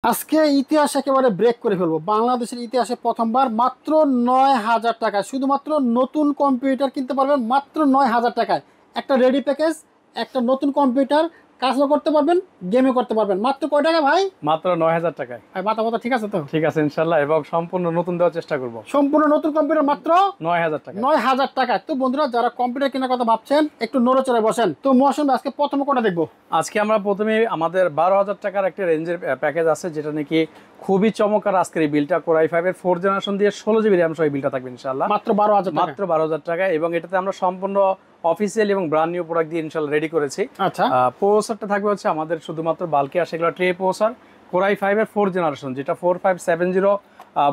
আজকে ইতিহাস একেবারে ব্রেক করে ফেলবো। বাংলাদেশের ইতিহাসে প্রথমবার মাত্র ৯,০০০ টাকায় শুধুমাত্র নতুন কম্পিউটার কিনতে পারবেন। মাত্র ৯,০০০ টাকায় একটা রেডি প্যাকেজ, একটা নতুন কম্পিউটার, কাজও করতে পারবেন, গেমও করতে পারবেন। মাত্র কয় টাকা ভাই? মাত্র ৯,০০০ টাকায়। ভাই মাথা মাথা ঠিক আছে তো? ঠিক আছে ইনশাল্লাহ, এবং সম্পূর্ণ নতুন দেওয়ার চেষ্টা করব। সম্পূর্ণ নতুন কম্পিউটার মাত্র ৯,০০০ টাকা। ৯,০০০ টাকায়। তো বন্ধুরা, যারা কম্পিউটার কেনার কথা ভাবছেন একটু নড়েচড়ে বসেন। তো মৌসুম আজকে প্রথমে কোনটা দেখবো? আজকে আমরা প্রথমে আমাদের ১২,০০০ টাকার একটা রেঞ্জের প্যাকেজ আছে, যেটা নাকি খুবই চমৎকার। আজকের এই বিলটা কোরাই 5 এর 4 জেনারেশন দিয়ে 16 জিবি র্যাম সহ এই বিলটা থাকবে ইনশাল্লাহ মাত্র ১২,০০০ টাকা। মাত্র ১২,০০০ টাকায়। এবং এটাতে আমরা সম্পূর্ণ অফিসিয়াল এবং ব্র্যান্ড নিউ প্রোডাক্ট দিয়ে ইনশাল্লাহ রেডি করেছি। আচ্ছা, প্রসেসরটা থাকবে হচ্ছে আমাদের শুধুমাত্র বাল্কে আসে এগুলো ট্রে প্রসেসর কোরাই 5 এর 4 জেনারেশন, যেটা 4570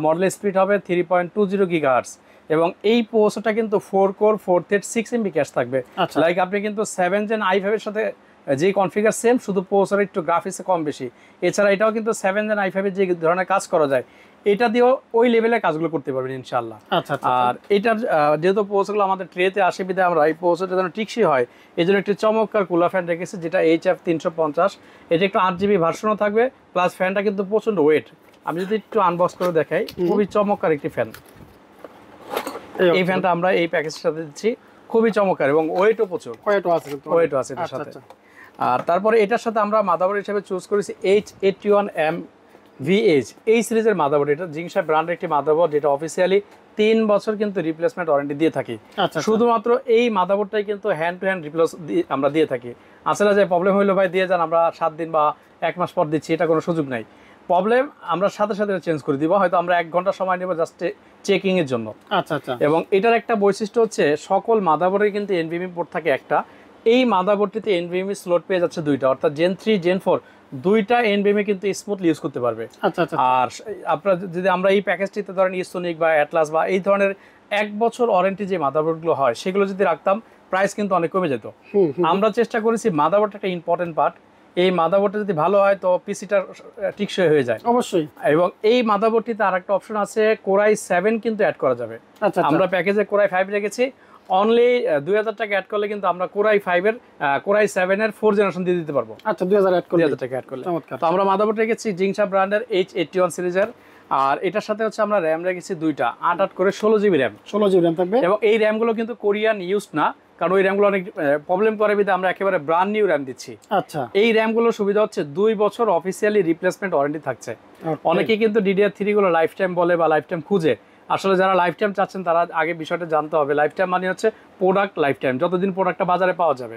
মডেল স্পিড হবে 3.20 গিগাহার্টজ। এবং এই প্রসেসরটা কিন্তু 4 কোর 4 থ্রেড 6 এমবি ক্যাশ থাকবে। আচ্ছা। লাইক আপনি কিন্তু 7 জেন i5 এর সাথে যে কনফিগার সেম, শুধু প্রসেসর একটু গ্রাফিক্সে কম বেশি। এছাড়া এটাও কিন্তু 7 জেন i5 এর যে ধরনের কাজ করা যায়, এটা দিয়েও ওই লেভেলের কাজগুলো করতে পারবেন ইনশাল্লাহ। আচ্ছা, আচ্ছা। আর এটার যেহেতু প্রসেসরগুলো আমাদের ট্রেতে আসে, বিধায় আমরা এই প্রসেসরটা যেন টিকসই হয় এই জন্য একটি চমৎকার কুলার ফ্যান রেখেছি, যেটা HF 350। এটা একটু 8 জিবি ভার্সনও থাকবে, প্লাস ফ্যানটা কিন্তু প্রচণ্ড ওয়েট। আমি যদি একটু আনবক্স করে দেখাই, খুবই চমৎকার একটি ফ্যান। এই ফ্যানটা আমরা এই প্যাকেজের সাথে দিচ্ছি, খুবই চমৎকার এবং ওয়েটও প্রচুর। ওয়েটও আছে কিন্তু। ওয়েটও আছে এটার সাথে। আর তারপরে এটার সাথে আমরা মাদারবোর্ড হিসেবে চুজ করেছি H81M VH এই সিরিজের মাদারবোর্ড। এটা জিংশা ব্র্যান্ডের একটি মাদারবোর্ড, যেটা অফিসিয়ালি 3 বছর কিন্তু রিপ্লেসমেন্ট ওয়ারেন্টি দিয়ে থাকি। শুধুমাত্র এই মাদারবোর্ডটাই কিন্তু হ্যান্ড টু হ্যান্ড রিপ্লেস আমরা দিয়ে থাকি। আসলে যে প্রবলেম হইলো ভাই দিয়ে যান, আমরা 7 দিন বা 1 মাস পর দিচ্ছি, এটা কোনো সুযোগ নাই। প্রবলেম আমরা সাথে সাথে চেঞ্জ করে দিব, হয়তো আমরা 1 ঘন্টা সময় নেব জাস্ট চেকিং এর জন্য। আচ্ছা, আচ্ছা। এবং এটার একটা বৈশিষ্ট্য হচ্ছে সকল মাদারবোর্ডে কিন্তু NVMe পোর্ট থাকে একটা। এই মাদারবোর্ডটিতে NVMe স্লট পেয়ে যাচ্ছে 2টা, অর্থাৎ Gen 3 Gen 4 দুইটা NVMe কিন্তু স্মুথলি ইউজ করতে পারবে। আচ্ছা, আচ্ছা। আর আপনার যদি আমরা এই প্যাকেজটিতে ধরেন ইসোনিক বা অ্যাটলাস বা এই ধরনের 1 বছর ওয়ারেন্টি যে মাদারবোর্ডগুলো হয়, সেগুলো যদি রাখতাম প্রাইস কিন্তু অনেক কমে যেত। আমরা চেষ্টা করেছি, মাদারবোর্ডটা একটা ইম্পর্টেন্ট পার্ট, এই মাদারবোর্ডটা যদি ভালো হয় তো পিসিটা টিকসই হয়ে যায় অবশ্যই। এবং এই মাদারবোর্ডটিতে আরেকটা অপশন আছে, কোরাই 7 কিন্তু অ্যাড করা যাবে। আচ্ছা, আমরা প্যাকেজে কোরাই 5 রেখেছি, অনলি 2000 টাকা অ্যাড করলে কিন্তু আমরা কোরাই 5 এর কোরাই 7 এর 4 জেনারেশন দিয়ে দিতে পারবো। আচ্ছা, 2000 অ্যাড করলে 2000 টাকা অ্যাড করলে। চমৎকার। তো আমরা মাদারবোর্ড রেখেছি জিংশা ব্র্যান্ডের H81 সিরিজের, আর এটার সাথে হচ্ছে আমরা র্যাম রেখেছি 2টা 8 করে 16 জিবি র্যাম। 16 জিবি র্যাম থাকবে। এবং এই র্যামগুলো কিন্তু কোরিয়ান ইউজ না, কারণ ওই র্যামগুলো অনেক প্রবলেম করে, বিধায় আমরা একেবারে ব্র্যান্ড নিউ র্যাম দিচ্ছি। আচ্ছা। এই র্যামগুলোর সুবিধা হচ্ছে 2 বছর অফিসিয়ালি রিপ্লেসমেন্ট ওয়ারেন্টি থাকছে। অনেকে কিন্তু DDR3 গুলো লাইফ টাইম বলে বা লাইফ টাইম খুঁজে, আসলে যারা লাইফ টাইম চাচ্ছেন তারা আগে বিষয়টা জানতে হবে। লাইফ টাইম মানে হচ্ছে প্রোডাক্ট লাইফ টাইম, যতদিন প্রোডাক্টটা বাজারে পাওয়া যাবে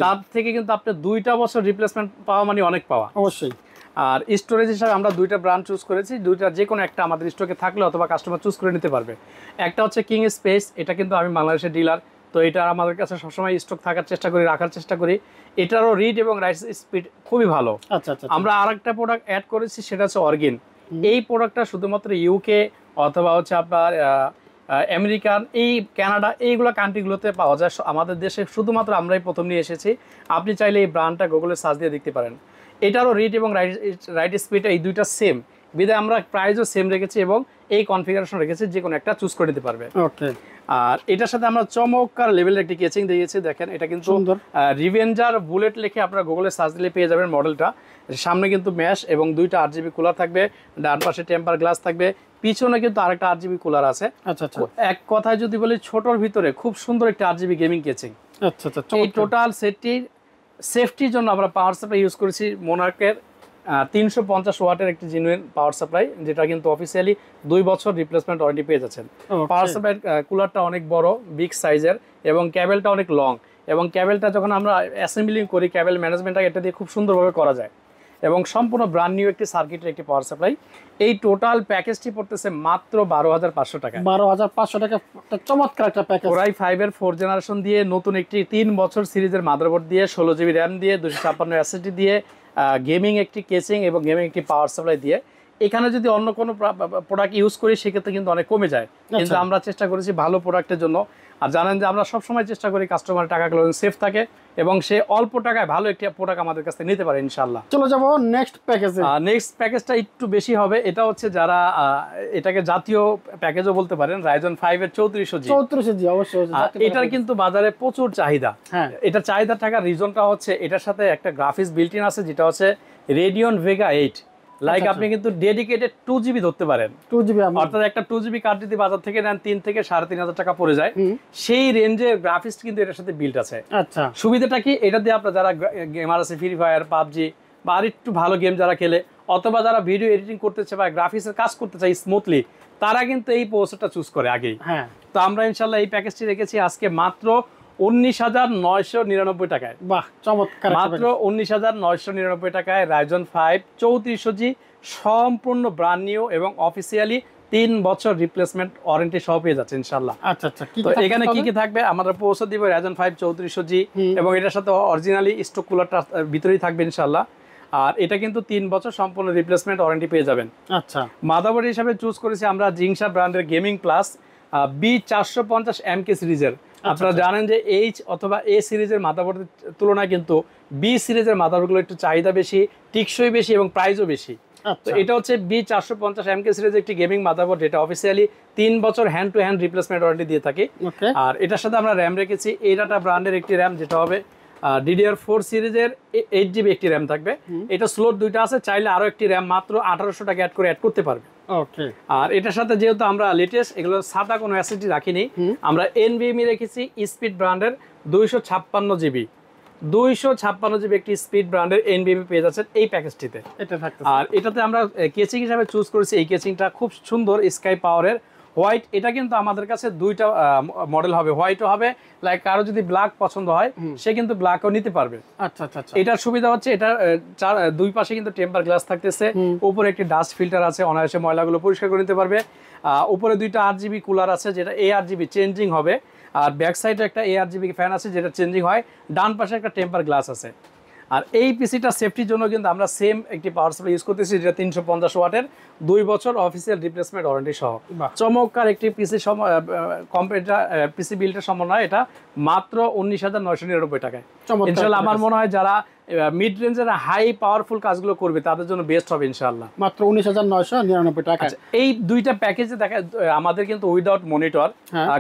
তার থেকে কিন্তু আপনি 2টা বছর রিপ্লেসমেন্ট পাওয়া মানে অনেক পাওয়া। অবশ্যই। আর স্টোরেজ হিসাবে আমরা 2টা ব্র্যান্ড চুজ করেছি, 2টা যে কোনো একটা আমাদের স্টকে থাকলে অথবা কাস্টমার চুজ করে নিতে পারবে। একটা হচ্ছে কিং স্পেস, এটা কিন্তু আমি বাংলাদেশের ডিলার, তো এটা আমাদের কাছে সবসময় স্টক থাকার চেষ্টা করি, রাখার চেষ্টা করি। এটারও রিড এবং রাইট স্পিড খুবই ভালো। আচ্ছা, আচ্ছা। আমরা আরেকটা প্রোডাক্ট অ্যাড করেছি, সেটা হচ্ছে অর্গিন। এই প্রোডাক্টটা শুধুমাত্র UK অথবা হচ্ছে আপনার আমেরিকান, এই কানাডা, এইগুলো কান্ট্রিগুলোতে পাওয়া যায়। আমাদের দেশে শুধুমাত্র আমরাই প্রথম নিয়ে এসেছি। আপনি চাইলে এই ব্র্যান্ডটা গুগলে সার্চ দিয়ে দেখতে পারেন। এটারও রিড এবং রাইট স্পিড এই দুইটা সেম, বিধায় আমরা প্রাইসও সেম রেখেছি এবং এই কনফিগারেশন রেখেছি, যে কোনো একটা চুজ করে দিতে পারবে। ওকে। আর এটার সাথে আমরা চমৎকার লেভেলের একটি কেচিং দিয়েছি, দেখেন এটা কিন্তু রিভেঞ্জার বুলেট লিখে আপনারা গুগলে সার্চ দিলে পেয়ে যাবেন মডেলটা। সামনে কিন্তু ম্যাশ এবং 2টা 8 জিবি কুলার থাকবে, ডান পাশে টেম্পার গ্লাস থাকবে, পিছনে কিন্তু আরেকটা 8 জিবি কুলার আছে। আচ্ছা, আচ্ছা। এক কথায় যদি বলি, ছোটর ভিতরে খুব সুন্দর একটা 8 জিবি গেমিং কেচিং। আচ্ছা, আচ্ছা। এই টোটাল সেটটির সেফটির জন্য আমরা পাওয়ার সাপ্লাই ইউজ করেছি মোনার্কের 350 ওয়াটের একটি জেনুইন পাওয়ার সাপ্লাই, যেটা কিন্তু অফিসিয়ালি 2 বছর রিপ্লেসমেন্ট ওয়ারেন্টি পেয়ে যাচ্ছেন। পাওয়ার সাপ্লাই কুলারটা অনেক বড়, বিগ সাইজের, এবং ক্যাবেলটা অনেক লং, এবং ক্যাবেলটা যখন আমরা অ্যাসেম্বলিং করি, ক্যাবেল ম্যানেজমেন্টটা এটা দিয়ে খুব সুন্দরভাবে করা যায়, এবং সম্পূর্ণ ব্র্যান্ড নিউ একটি সার্কিটের একটি পাওয়ার সাপ্লাই। এই টোটাল প্যাকেজটি পড়তেছে মাত্র 12,500 টাকা। 12,500 টাকা, চমৎকার একটা প্যাকেজ। কোরাই 5 এর 4 জেনারেশন দিয়ে, নতুন একটি 3 বছর সিরিজের মাদারবোর্ড দিয়ে, 16 জিবি র্যাম দিয়ে, 256 SSD দিয়ে, গেমিং একটি কেচিং এবং গেমিং একটি পাওয়ার সাপ্লাই দিয়ে। এখানে যদি অন্য কোনো প্রোডাক্ট ইউজ করি সেক্ষেত্রে কিন্তু অনেক কমে যায়, কিন্তু আমরা চেষ্টা করেছি ভালো প্রোডাক্টের জন্য। আর জানেন যে আমরা সবসময় চেষ্টা করি কাস্টমারের টাকাগুলো সেফ থাকে এবং সে অল্প টাকায় ভালো একটি প্রোডাক্ট আমাদের কাছ থেকে নিতে পারে ইনশাল্লাহ। চলে যাবো নেক্সট প্যাকেজে। নেক্সট প্যাকেজটা একটু বেশি হবে, এটা হচ্ছে যারা এটাকে জাতীয় প্যাকেজও বলতে পারেন, রাইজন 5 এর 3400G। 3400G অবশ্যই। এটার কিন্তু বাজারে প্রচুর চাহিদা। এটা চাহিদা থাকার রিজনটা হচ্ছে এটার সাথে একটা গ্রাফিক্স বিল্ট ইন আছে, যেটা হচ্ছে রেডিয়ন ভেগা 8। লাইক আপনি কিন্তু ডেডিকেটেড 2GB ধরতে পারেন, 2GB অর্থাৎ একটা 2GB কার্ড যদি বাজার থেকে নেন 3 থেকে 3,500 টাকা পড়ে যায়, সেই রেঞ্জের গ্রাফিক্স কিন্তু এটার সাথে বিল্ড আছে। আচ্ছা, সুবিধাটা কি, এটা দিয়ে আপনারা যারা গেমার আছে, ফ্রি ফায়ার, পাবজি বা আর একটু ভালো গেম যারা খেলে, অথবা যারা ভিডিও এডিটিং করতে চায় বা গ্রাফিক্সের কাজ করতে চায় স্মুথলি, তারা কিন্তু এই প্রসেসরটা চুজ করে আগেই। হ্যাঁ, তো আমরা ইনশাল্লাহ এই প্যাকেজটি রেখেছি আজকে মাত্র 19,999 টাকায়। বাহ, চমৎকার, মাত্র 19,999 টাকায় রাইজন 5 3400G সম্পূর্ণ ব্র্যান্ড নিউ এবং অফিসিয়ালি 3 বছর রিপ্লেসমেন্ট ওয়ারেন্টি সহ পেয়ে যাচ্ছে ইনশাল্লাহ। আচ্ছা আচ্ছা, তো এখানে কি কি থাকবে, আমরা পৌঁছে দিব রাইজন 5 3400G এবং এটার সাথে অরিজিনালি স্টক কুলারটা ভিতরেই থাকবে ইনশাল্লাহ। আর এটা কিন্তু 3 বছর সম্পূর্ণ রিপ্লেসমেন্ট ওয়ারেন্টি পেয়ে যাবেন। আচ্ছা, মাদারবোর্ড হিসাবে চুজ করেছি আমরা জিংসা ব্র্যান্ডের গেমিং প্লাস B450MK সিরিজের। আপনারা জানেন যে এইচ অথবা এ সিরিজের মাদারবোর্ডের তুলনায় কিন্তু বি সিরিজের মাদারবোর্ডগুলো একটু চাহিদা বেশি, টিকসই বেশি এবং প্রাইসও বেশি। তো এটা হচ্ছে B450MK সিরিজের একটি গেমিং মাদারবোর্ড, যেটা অফিসিয়ালি 3 বছর hand to hand replacement warranty দিয়ে থাকে। আর এটার সাথে আমরা র্যাম রেখেছি এডাটা ব্র্যান্ডের একটি র্যাম, যেটা হবে DDR4 সিরিজের 8GB একটি র্যাম থাকবে। এটা স্লোট দুইটা আছে, চাইলে আরো একটি র্যাম মাত্র 1800 টাকা অ্যাড করতে পারবে। ওকে। আর এটার সাথে যেহেতু আমরা লেটেস্ট এগুলো সাদা কোনো অ্যাসিডি রাখিনি, আমরা NVMe রেখেছি স্পিড ব্র্যান্ডের 256GB একটি স্পিড ব্র্যান্ডের NVMe পেয়ে যাচ্ছেন এই প্যাকেজটিতে। আর এটাতে আমরা কেচিং হিসাবে চুজ করেছি এই কেচিংটা খুব সুন্দর স্কাই পাওয়ারের হোয়াইট। এটা কিন্তু আমাদের কাছে দুইটা মডেল হবে, হোয়াইটও হবে, লাইক কারো যদি ব্ল্যাক পছন্দ হয় সে কিন্তু ব্ল্যাকও নিতে পারবে। আচ্ছা আচ্ছা, এটার সুবিধা হচ্ছে এটা দুই পাশে কিন্তু টেম্পার গ্লাস থাকতেছে, উপরে একটি ডাস্ট ফিল্টার আছে, অনায়াসে ময়লাগুলো পরিষ্কার করে নিতে পারবে। উপরে দুইটা 8GB কুলার আছে, যেটা ARGB চেঞ্জিং হবে। আর ব্যাক সাইডে একটা ARGB ফ্যান আছে, যেটা চেঞ্জিং হয়। ডান পাশে একটা টেম্পার গ্লাস আছে। আর এই পিসিটা সেফটির জন্য কিন্তু আমরা সেম একটি পাওয়ার সাপ্লাই ইউজ করতেছি, যেটা 350 ওয়াটের 2 বছর অফিসিয়াল রিপ্লেসমেন্ট ওয়ারেন্টি সহ। চমৎকার একটি পিসি কম্পিউটার পিসি বিল্ডের সমন্বয়, এটা মাত্র 19,999 টাকায়। ইনশাআল্লাহ আমার মনে হয় যারা মিড রেঞ্জের হাই পাওয়ারফুল কাজগুলো করবে তাদের জন্য বেস্ট হবে ইনশাআল্লাহ। মাত্র 19,999 টাকা। এই দুইটা প্যাকেজে দেখা আমাদের কিন্তু উইদাউট মনিটর,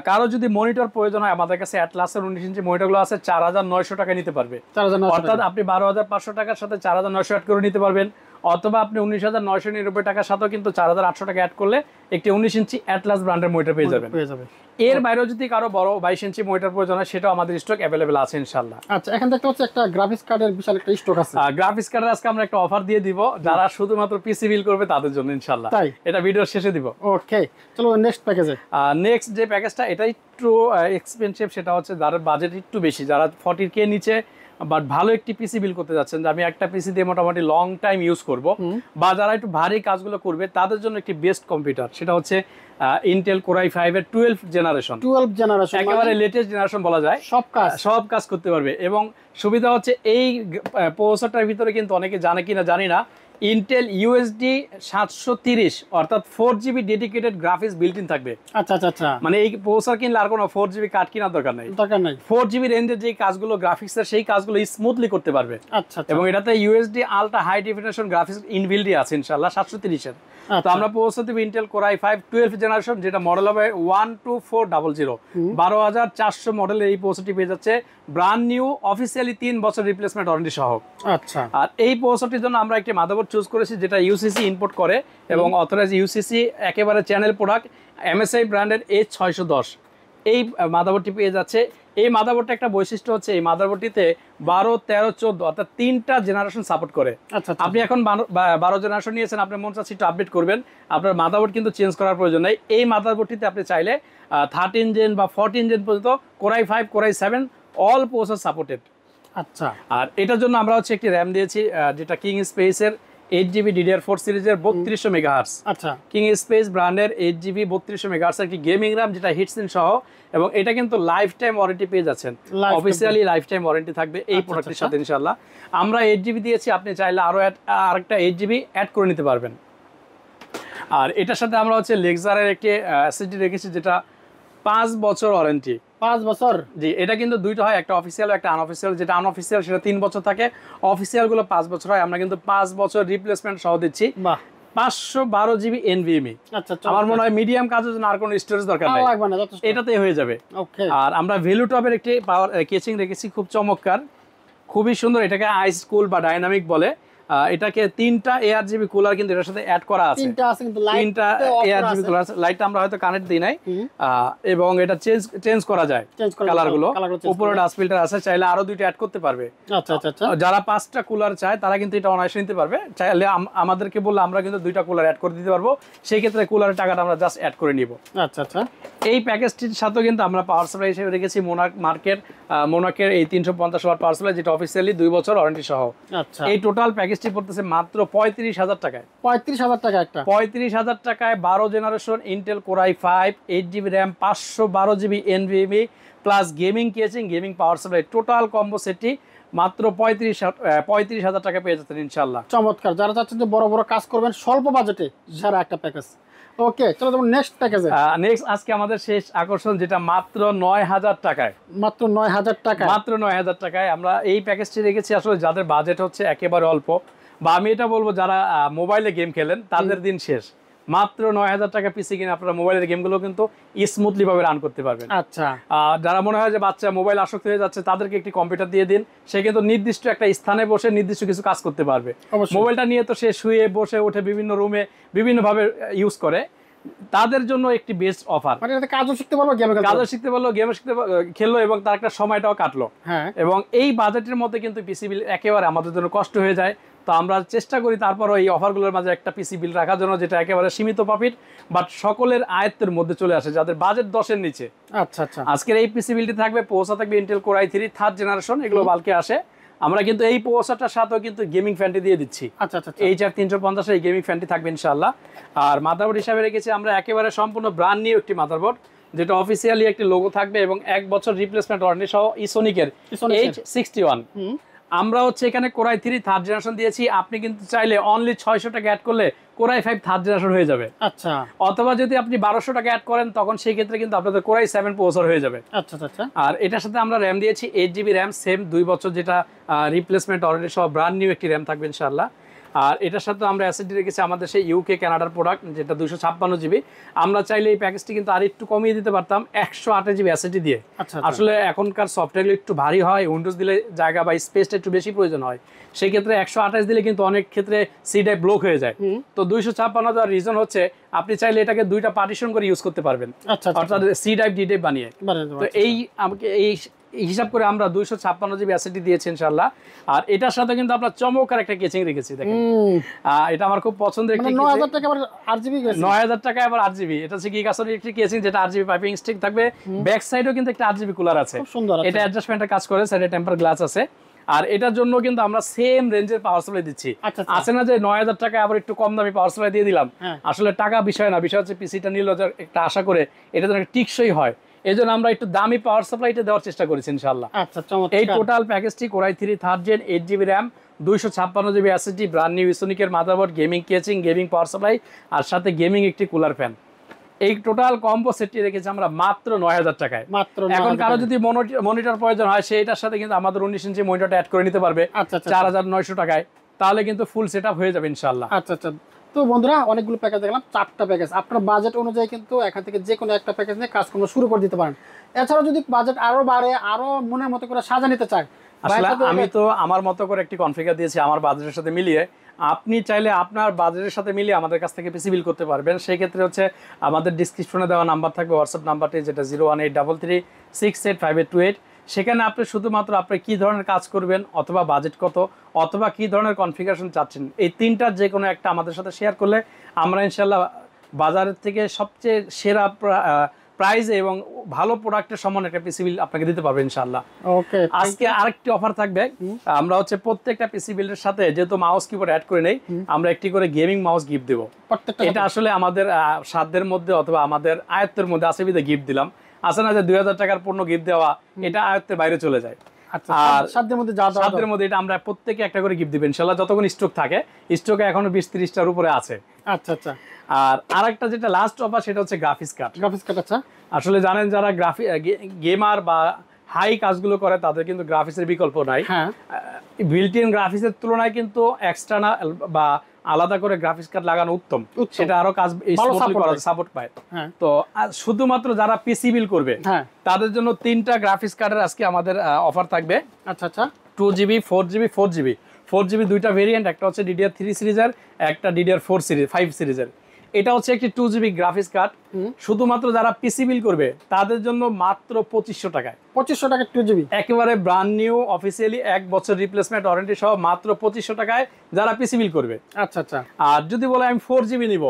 কারো যদি মনিটর প্রয়োজন হয় আমাদের কাছে অ্যাটলাসের 19 ইঞ্চি মনিটরগুলো আছে, 4,900 টাকা নিতে পারবে। অর্থাৎ আপনি 12,500 টাকার সাথে 4,900 অ্যাড করে নিতে পারবেন, অথবা আপনি 19,999 টাকার সাথেও কিন্তু 4,800 টাকা অ্যাড করলে একটি 19 ইঞ্চি অ্যাটলাস ব্র্যান্ডের মনিটর পেয়ে যাবেন। এর বাইরেও যদি কারো বড় 22 ইঞ্চি মনিটর প্রয়োজন হয় সেটাও আমাদের স্টক অ্যাভেলেবেল আছে ইনশাআল্লাহ। আচ্ছা, এখান থেকে হচ্ছে একটা গ্রাফিক্স কার্ডের বিশাল একটা স্টক আছে। গ্রাফিক্স কার্ডের আজকে আমরা একটা অফার দিয়ে দিব যারা শুধুমাত্র পিসি বিল করবে তাদের জন্য ইনশাআল্লাহ, এটা ভিডিওর শেষে দিব। ওকে, চলো নেক্সট প্যাকেজে। নেক্সট যে প্যাকেজটা এটা একটু এক্সপেন্সিভ, সেটা হচ্ছে যাদের বাজেট একটু বেশি, যারা 40K নিচে বাট ভালো একটি পিসি বিল করতে যাচ্ছেন, যে আমি একটা পিসি দিয়ে মোটামুটি লং টাইম ইউজ করব, বা যারা একটু ভারী কাজগুলো করবে তাদের জন্য একটি বেস্ট কম্পিউটার, সেটা হচ্ছে ইন্টেল Core i5 এর 12th জেনারেশন, একেবারে লেটেস্ট জেনারেশন বলা যায়। সব কাজ করতে পারবে। এবং সুবিধা হচ্ছে এই প্রসেসরটার ভিতরে কিন্তু অনেকে জানে কিনা জানি না, ইন্টেল USD 730 অর্থাৎ 4GB dedicated graphics built in থাকবে। আচ্ছা আচ্ছা আচ্ছা, মানে এই প্রসেসর কিনলে আর কোনো 4GB কার্ড কেনার দরকার নাই। 4GB রেঞ্জের যে কাজগুলো গ্রাফিক্সের সেই কাজগুলো স্মুথলি করতে পারবে। আচ্ছা, এবং এটাতে USD ultra high definition graphics ইনবিল্ডই আছে ইনশাআল্লাহ 730 এর। তো আমরা পৌঁছে দেব Intel Core i5 12th generation, যেটা মডেল হবে 12400, 12,400 মডেলের এই প্রসেসরটি পেয়ে যাচ্ছে ব্র্যান্ড নিউ অফিসিয়ালি 3 বছর রিপ্লেসমেন্ট ওয়ারেন্টি সহ। আচ্ছা, আর এই প্রসেসরটির জন্য আমরা একটি মাদারবোর্ড চুজ করেছি যেটা UCC ইম্পোর্ট করে এবং অথরাইজ UCC একেবারে চ্যানেল প্রোডাক্ট MSI ব্র্যান্ডের H610। এই মাদারবোর্ডটি পেয়ে যাচ্ছে। এই মাদারবোর্ডটা একটা বৈশিষ্ট্য হচ্ছে এই মাদারবোর্ডটিতে 12, 13, 14 অর্থাৎ 3টা জেনারেশন সাপোর্ট করে। আপনি এখন 12 জেনারেশন নিয়েছেন, আপনার মন চাচ্ছে একটু আপডেট করবেন, আপনার মাদারবোর্ড কিন্তু চেঞ্জ করার প্রয়োজন নেই। এই মাদারবোর্ডটিতে আপনি চাইলে 13 জেন বা 14 জেন পর্যন্ত Core i5 Core i7 all processor supported. আচ্ছা, আর এটার জন্য আমরা হচ্ছে একটি র্যাম দিয়েছি, যেটা কিং স্পেসের 8GB DDR4 সিরিজের 3200 মেগাহার্টজ। আচ্ছা, কিং স্পেস ব্র্যান্ডের 8GB 3200 মেগাহার্টজ একটি গেমিং র্যাম, যেটা হিটসিন সহ, এবং এটা কিন্তু লাইফ টাইম ওয়ারেন্টি পেয়ে যাচ্ছেন, অফিসিয়ালি লাইফ টাইম ওয়ারেন্টি থাকবে এই প্রোডাক্টের সাথে ইনশাআল্লাহ। আমরা 8GB দিয়েছি, আপনি চাইলে আরো আরেকটা 8GB অ্যাড করে নিতে পারবেন। আর এটার সাথে আমরা হচ্ছে লেক্সারের একটি SSD রেখেছি, যেটা 5 বছর ওয়ারেন্টি। 5 বছর? জি, এটা কিন্তু দুইটা হয়, একটা অফিসিয়াল একটা আনঅফিসিয়াল। যেটা আনঅফিসিয়াল সেটা 3 বছর থাকে, অফিসিয়াল গুলো 5 বছর হয়। আমরা কিন্তু 5 বছর রিপ্লেসমেন্ট সহ দিচ্ছি। 512GB NVMe। আচ্ছা, আমার মনে হয় মিডিয়াম কাজের জন্য আর কোনো স্টোরেজ দরকার নেই, এটাতেই হয়ে যাবে। আর আমরা ভ্যালুটপের একটি পাওয়ার কেচিং রেখেছি, খুব চমৎকার, খুবই সুন্দর। এটাকে আইস কুল বা ডাইনামিক বলে। এটাকে 3টা ARGB কুলার কিন্তু এটার সাথে অ্যাড করা আছে। 3টা আছে কিন্তু লাইট 3টা ARGB কুলার আছে, লাইটটা আমরা হয়তো কানেক্ট দিই নাই। এবং এটা চেঞ্জ করা যায় কালারগুলো। উপরে ডাস্ট ফিল্টার আছে, চাইলে আরো 2টা অ্যাড করতে পারবে। আচ্ছা আচ্ছা আচ্ছা। যারা 5টা কুলার চায় তারা কিন্তু এটা অনায়াসে নিতে পারবে, চাইলে আমাদেরকে বললে আমরা কিন্তু 2টা কুলার অ্যাড করে দিতে পারবো, সেই ক্ষেত্রে কুলারের টাকাটা আমরা জাস্ট অ্যাড করে নিব। আচ্ছা আচ্ছা। এই প্যাকেজটির সাথেও কিন্তু আমরা পাওয়ার সাপ্লাই হিসেবে রেখেছি মোনাকের এই 350 ওয়াট পাওয়ার সাপ্লাই, যেটা অফিসিয়ালি 2 বছর ওয়ারেন্টি সহ। আচ্ছা, এই টোটাল প্যাকেজটি পড়তেছে মাত্র 35,000 টাকায়। 35,000 টাকা একটা। 35,000 টাকায় 12 generation Intel core i5, 8GB RAM, 512GB NVMe plus gaming casing, gaming power supply, total combo সেটটি মাত্র 35,000 টাকা পেয়ে যাচ্ছেন ইনশাল্লাহ। চমৎকার। যারা চাচ্ছেন যে বড় বড় কাজ করবেন স্বল্প বাজেটে, সারা একটা প্যাকেজ। ওকে, চলো তোমার নেক্সট প্যাকেজে। নেক্সট আজকে আমাদের শেষ আকর্ষণ, যেটা মাত্র 9,000 টাকায়। মাত্র 9,000 টাকা। মাত্র 9,000 টাকায় আমরা এই প্যাকেজটি রেখেছি আসলে যাদের বাজেট হচ্ছে একেবারে অল্প, বা আমি এটা বলবো যারা মোবাইলে গেম খেলেন তাদের দিন শেষ। মাত্র 9,000 টাকা পিসি কিনে আপনারা মোবাইলের গেমগুলো কিন্তু স্মুথলি ভাবে রান করতে পারবেন। আচ্ছা। যারা মনে হয় যে বাচ্চা মোবাইল আসক্ত হয়ে যাচ্ছে, তাদেরকে একটি কম্পিউটার দিয়ে দিন, সে কিন্তু নির্দিষ্ট একটা স্থানে বসে নির্দিষ্ট কিছু কাজ করতে পারবে। মোবাইলটা নিয়ে তো সে শুয়ে বসে ওঠে বিভিন্ন রুমে বিভিন্নভাবে ইউজ করে, তাদের জন্য একটি বেস্ট অফার। মানে এটাতে কাজও শিখতে পারবো, কাজও শিখতে পারলো, গেমও শিখতে খেললো, এবং তার একটা সময়টাও কাটলো। হ্যাঁ। এবং এই বাজেটের মধ্যে কিন্তু পিসি বিল একেবারে আমাদের জন্য কষ্ট হয়ে যায়, তো আমরা চেষ্টা করি তারপরও এই অফারগুলোর মাঝে একটা পিসি বিল রাখার জন্য, যেটা একেবারে সীমিত প্রফিট বাট সকলের আয়ত্তের মধ্যে চলে আসে, যাদের বাজেট 10-এর নিচে। আচ্ছা আচ্ছা। আজকের এই পিসি বিলটি থাকবে, পোসা থাকবে Intel core i3 3rd generation, এগুলো বালকে আসে। আমরা কিন্তু এই পোসাটার সাথেও কিন্তু গেমিং ফ্যানটি দিয়ে দিচ্ছি। আচ্ছা আচ্ছা। HR 350 এই গেমিং ফ্যানটি থাকবে ইনশাআল্লাহ। আর মাদারবোর্ড হিসাবে রেখেছি আমরা একেবারে সম্পূর্ণ ব্র্যান্ড নিউ একটি মাদারবোর্ড, যেটা অফিসিয়ালি একটি লোগো থাকবে এবং 1 বছর রিপ্লেসমেন্ট ওয়ারেন্টি সহ ইসোনিকের H61। আমরা হচ্ছে এখানে কোর i3 3rd জেনারেশন দিয়েছি। আপনি কিন্তু চাইলে অনলি 600 টাকা অ্যাড করলে কোর i5 3rd জেনারেশন হয়ে যাবে। আচ্ছা। অথবা যদি আপনি 1200 টাকা অ্যাড করেন, তখন সেই ক্ষেত্রে কিন্তু আপনাদের কোর i7 প্রসেসর হয়ে যাবে। আচ্ছা আচ্ছা। আর এটার সাথে আমরা র্যাম দিয়েছি 8GB র্যাম, সেম 2 বছর, যেটা রিপ্লেসমেন্ট ওয়ারেন্টি সহ ব্র্যান্ড নিউ একটি র্যাম থাকবে ইনশাআল্লাহ। আর এটার সাথে আমরা এসএসডি রেখেছি আমাদের সেই UK কানাডার প্রোডাক্ট, যেটা 256GB। আমরা চাইলে এই প্যাকেজটি কিন্তু আর একটু কমিয়ে দিতে পারতাম 128GB এসএসডি দিয়ে। আসলে এখনকার সফটওয়্যারগুলো একটু ভারী হয়, উইন্ডোজ দিলে জায়গা বা স্পেসটা একটু বেশি প্রয়োজন হয়, সেই ক্ষেত্রে 128 দিলে কিন্তু অনেক ক্ষেত্রে সি ড্রাইভ ব্লক হয়ে যায়। তো 256 দেওয়ার রিজন হচ্ছে আপনি চাইলে এটাকে 2টা পার্টিশন করে ইউজ করতে পারবেন, অর্থাৎ সি ড্রাইভ ডি ড্রাইভ বানিয়ে। তো এই হিসাব করে আমরা 256GB এসএসডি দিয়েছি ইনশাআল্লাহ। আর এটার সাথে কিন্তু আমরা চমৎকার একটা কেচিং রেখেছি, দেখেন এটা আমার খুব পছন্দের একটা 9,000 টাকা আবার আরজিবি কেচিং। 9,000 টাকা আবার আরজিবি, এটা হচ্ছে গিগাসনের একটি কেচিং, যেটা আরজিবি পাইপিং স্টিক থাকবে। ব্যাক সাইডেও কিন্তু একটা আরজিবি কুলার আছে, খুব সুন্দর। এটা অ্যাডজাস্টমেন্টের কাজ করে, সাইডে টেম্পার গ্লাস আছে। আর এটার জন্য কিন্তু আমরা সেম রেঞ্জের পাওয়ার সাপ্লাই দিচ্ছি। আছে না যে 9,000 টাকা আবার একটু কম দামি পাওয়ার সাপ্লাই দিয়ে দিলাম, আসলে টাকা বিষয় না, বিষয় হচ্ছে পিসিটা নিল একটা আশা করে এটা যেন টিকসই হয়, এই জন্য আমরা একটু দামি পাওয়ার সাপ্লাইটা দেওয়ার চেষ্টা করেছি ইনশাআল্লাহ। এই টোটাল প্যাকেজটি core i3 3rd gen, 8GB RAM, 256GB SSD, brand new ইসোনিকের motherboard, gaming casing, gaming power supply, আর সাথে গেমিং একটি কুলার ফ্যান, এই টোটাল কম্বো সেটটি রেখেছি আমরা মাত্র 9,000 টাকায়। এখন কারো যদি মনিটর প্রয়োজন হয়, সেটার সাথে কিন্তু আমাদের 19 ইঞ্চি মনিটরটা অ্যাড করে নিতে পারবে 4,900 টাকায়, তাহলে কিন্তু ফুল সেটআপ হয়ে যাবে ইনশাআল্লাহ। আচ্ছা আচ্ছা। তো বন্ধুরা, অনেকগুলো প্যাকেজ দেখলাম, 4টা প্যাকেজ। আপনার বাজেট অনুযায়ী কিন্তু এখান থেকে যে কোনো একটা প্যাকেজ নিয়ে কাজকর্ম শুরু করে দিতে পারেন। এছাড়াও যদি বাজেট আরো বাড়ে, আরো মনের মতো করে সাজা নিতে চায়, আসলে আমি তো আমার মতো করে একটি কনফিগার দিয়েছি আমার বাজেটের সাথে মিলিয়ে। আপনি চাইলে আপনার বাজেটের সাথে মিলিয়ে আমাদের কাছ থেকে পিসি বিল করতে পারবেন। সেই ক্ষেত্রে হচ্ছে আমাদের ডিসক্রিপশনে দেওয়া নাম্বার থাকবে, হোয়াটসঅ্যাপ নাম্বারটি, যেটা 01833685828। সেখানে আপনি শুধুমাত্র আপনি কী ধরনের কাজ করবেন, অথবা বাজেট কত, অথবা কী ধরনের কনফিগারেশন চাচ্ছেন, এই 3টার যে কোনো একটা আমাদের সাথে শেয়ার করলে আমরা ইনশাল্লাহ বাজারের থেকে সবচেয়ে সেরা প্রাইজে এবং ভালো প্রোডাক্টের সমান একটা পিসি বিল আপনাকে দিতে পারবে ইনশাআল্লাহ। ওকে, আজকে আরেকটি অফার থাকবে। আমরা হচ্ছে প্রত্যেকটা পিসি বিলের সাথে যেহেতু মাউস কিবোর্ড অ্যাড করে নেই, আমরা একটি করে গেমিং মাউস গিফট দেব। এটা আসলে আমাদের সাধ্যের মধ্যে অথবা আমাদের আয়ত্তের মধ্যে আছে বিধে গিফট দিলাম। আছে না যে 2,000 টাকার পণ্য গিফট দেওয়া, এটা আয়ত্তের বাইরে চলে যায়। আর সাধ্যের মধ্যে এটা আমরা প্রত্যেকে একটা করে গিফট দিবেন ইনশাআল্লাহ, যতক্ষণ স্টক থাকে। স্টকে এখনো 20-30টার উপরে আছে। আচ্ছা আচ্ছা। আর আরেকটা যেটা লাস্ট অফার, সেটা হচ্ছে গ্রাফিক্স কার্ড। আচ্ছা, আসলে জানেন যারা গেমার বা হাই কাজগুলো করে, তাদের কিন্তু গ্রাফিক্সের বিকল্প নাই। বিল্ট ইন গ্রাফিক্সের তুলনায় কিন্তু এক্সটার্নাল বা আলাদা করে গ্রাফিক্স কার্ড লাগানো উত্তম, সেটা আরো কাজ সাপোর্ট পায়। তো শুধুমাত্র যারা পিসি বিল করবে তাদের জন্য 3টা গ্রাফিক্স কার্ডের আজকে আমাদের অফার থাকবে। আচ্ছা আচ্ছা। 2GB 4GB 4GB 4GB দুইটা ভেরিয়েন্ট, একটা হচ্ছে DDR3 সিরিজের, একটা DDR4 সিরিজ 5 সিরিজের। এটা হচ্ছে একটি 2GB গ্রাফিক্স কার্ড, শুধুমাত্র যারা পিসি বিল করবে তাদের জন্য মাত্র 2500 টাকায়। 2500 টাকা 2GB একেবারে ব্র্যান্ড নিউ অফিসিয়ালি 1 বছর রিপ্লেসমেন্ট ওয়ারেন্টি সহ মাত্র 2500 টাকায় যারা পিসি বিল করবে। আচ্ছা আচ্ছা। আর যদি বলে আমি 4GB নিব,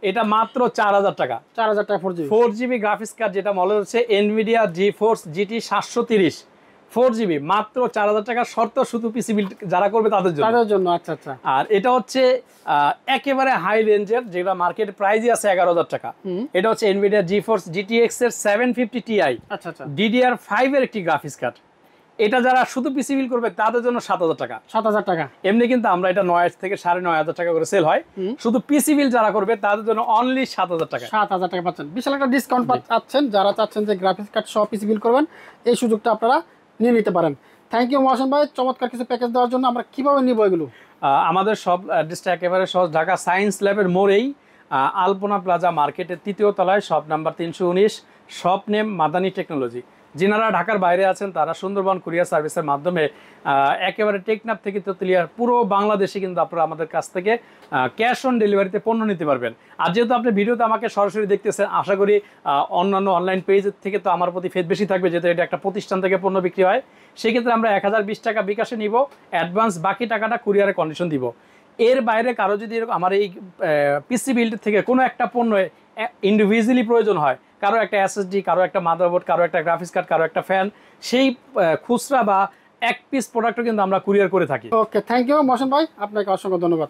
এটা মাত্র 4000 টাকা। 4000 টাকা 4GB। 4GB গ্রাফিক্স কার্ড যেটা মডেল হচ্ছে NVIDIA GeForce GT 730 4GB মাত্র 4000 টাকা, শর্ত শুধু পিসি বিল যারা করবে তাদের জন্য। আচ্ছা আচ্ছা। আর এটা হচ্ছে একেবারে হাই রেঞ্জের, যেটা মার্কেট প্রাইসই আছে 11000 টাকা। এটা হচ্ছে NVIDIA GeForce GTX এর 750 Ti আচ্ছা আচ্ছা। DDR5 এর একটি গ্রাফিক্স কার্ড। এটা যারা শুধু পিসি বিল করবে তাদের জন্য 7000 টাকা। 7000 টাকা। এমনি কিন্তু আমরা এটা 9 থেকে 9500 টাকা করে সেল হয়, শুধু পিসি বিল যারা করবে তাদের জন্য অনলি 7000 টাকা। 7000 টাকা পাচ্ছেন, বিশাল একটা ডিসকাউন্ট পাচ্ছেন। যারা চাচ্ছেন যে গ্রাফিক্স কার্ড সহ পিসি বিল করবেন, এই সুযোগটা আপনারা নিয়ে নিতে পারেন। থ্যাংক ইউ মহাশন ভাই, চমৎকার কিছু প্যাকেজ দেওয়ার জন্য। আমরা কিভাবে নিব এগুলো? আমাদের সব অ্যাড্রেসটা একেবারে সহজ, ঢাকা সায়েন্স ল্যাবের মোড়েই আলপনা প্লাজা মার্কেটের 3য় তলায়, shop number 319, shop name Madani technology. যিনারা ঢাকার বাইরে আছেন তারা সুন্দরবন কুরিয়ার সার্ভিসের মাধ্যমে একেবারে টেকনাফ থেকে তেতুলিয়া পুরো বাংলাদেশে কিন্তু আপনারা আমাদের কাছ থেকে ক্যাশ অন ডেলিভারিতে পণ্য নিতে পারবেন। আর যেহেতু আপনি ভিডিওতে আমাকে সরাসরি দেখতেছেন, আশা করি অন্যান্য অনলাইন পেজের থেকে তো আমার প্রতি ফেদ বেশি থাকবে, যেহেতু এটা একটা প্রতিষ্ঠান থেকে পণ্য বিক্রি হয়। সেক্ষেত্রে আমরা 1020 টাকা বিকাশে নিব অ্যাডভান্স, বাকি টাকাটা কুরিয়ারে কন্ডিশন দিব। এর বাইরে কারো যদি আমার এই পিসি বিল্ড থেকে কোনো একটা পণ্য ইন্ডিভিজুয়ালি প্রয়োজন হয়, কারো একটা SSD, কারো একটা মাদারবোর্ড, কারো একটা গ্রাফিক্স কার্ড, কারো একটা ফ্যান, সেই খুচরা বা এক পিস প্রোডাক্টও কিন্তু আমরা কুরিয়ার করে থাকি। ওকে, থ্যাংক ইউ মহাশন ভাই, আপনাকে অসংখ্য ধন্যবাদ।